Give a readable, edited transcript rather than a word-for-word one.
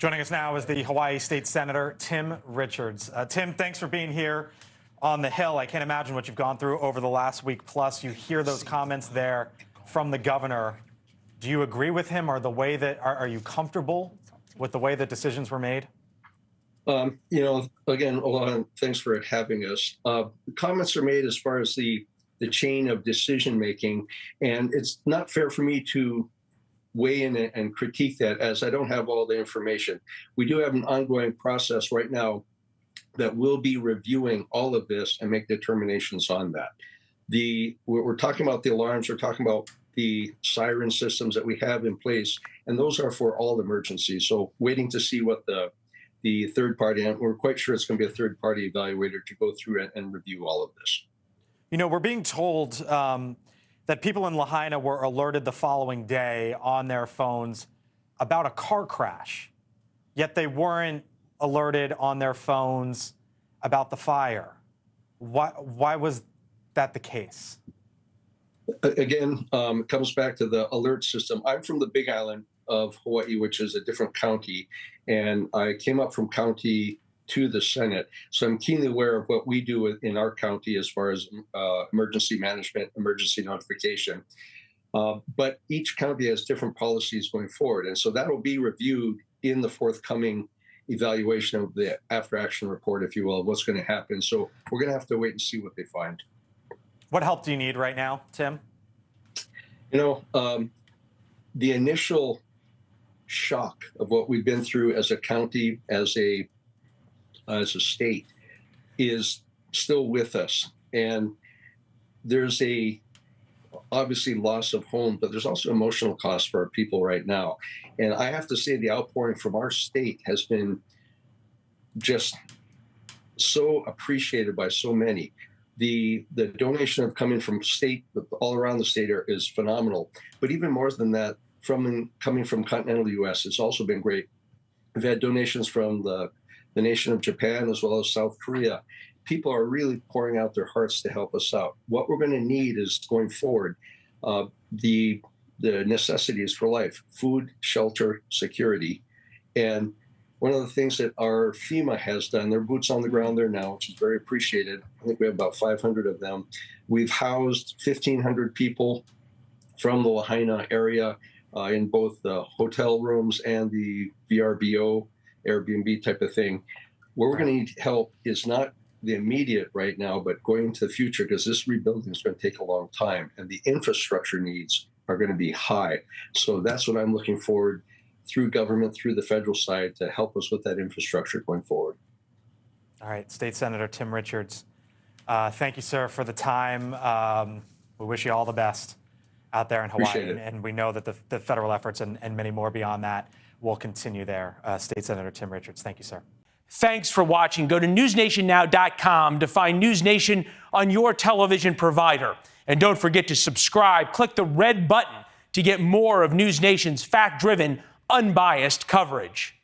Joining us now is the Hawaii State Senator, Tim Richards. Tim, thanks for being here on the Hill. I can't imagine what you've gone through over the last week. Plus, you hear those comments there from the governor. Do you agree with him, or are you comfortable with the way that decisions were made? Again, Alon, thanks for having us. Comments are made as far as the chain of decision making, and it's not fair for me to weigh in and critique that, as I don't have all the information. We do have an ongoing process right now that will be reviewing all of this and make determinations on that. We're talking about the alarms, we're talking about the siren systems that we have in place, and those are for all emergencies. So waiting to see what the third party, and we're quite sure it's going to be a third party evaluator to go through it and review all of this. You know, we're being told that people in Lahaina were alerted the following day on their phones about a car crash, yet they weren't alerted on their phones about the fire. Why was that the case? Again, it comes back to the alert system. I'm from the Big Island of Hawaii, which is a different county, and I came up from county to the Senate. So I'm keenly aware of what we do in our county as far as emergency management, emergency notification. But each county has different policies going forward. And so that will be reviewed in the forthcoming evaluation of the after action report, if you will, of what's going to happen. So we're going to have to wait and see what they find. What help do you need right now, Tim? The initial shock of what we've been through as a county, as a state, is still with us. And there's obviously loss of home, but there's also emotional costs for our people right now. And I have to say the outpouring from our state has been just so appreciated by so many. The donation of coming from state, all around the state is phenomenal. But even more than that, coming from continental U.S., it's also been great. We've had donations from the nation of Japan as well as South Korea. People are really pouring out their hearts to help us out. What we're going to need is, going forward, the necessities for life: food, shelter, security. And one of the things that our FEMA has done, their boots on the ground there now, which is very appreciated. I think we have about 500 of them. We've housed 1,500 people from the Lahaina area in both the hotel rooms and the VRBO, Airbnb type of thing. Where we're going to need help is not the immediate right now, but going into the future, because this rebuilding is going to take a long time, and the infrastructure needs are going to be high. So that's what I'm looking forward through government, through the federal side, to help us with that infrastructure going forward. All right, State Senator Tim Richards, thank you, sir, for the time. We wish you all the best out there in Hawaii, and we know that the federal efforts and many more beyond that will continue there. State Senator Tim Richards, thank you, sir. Thanks for watching. Go to newsnationnow.com to find NewsNation on your television provider. And don't forget to subscribe. Click the red button to get more of NewsNation's fact-driven, unbiased coverage.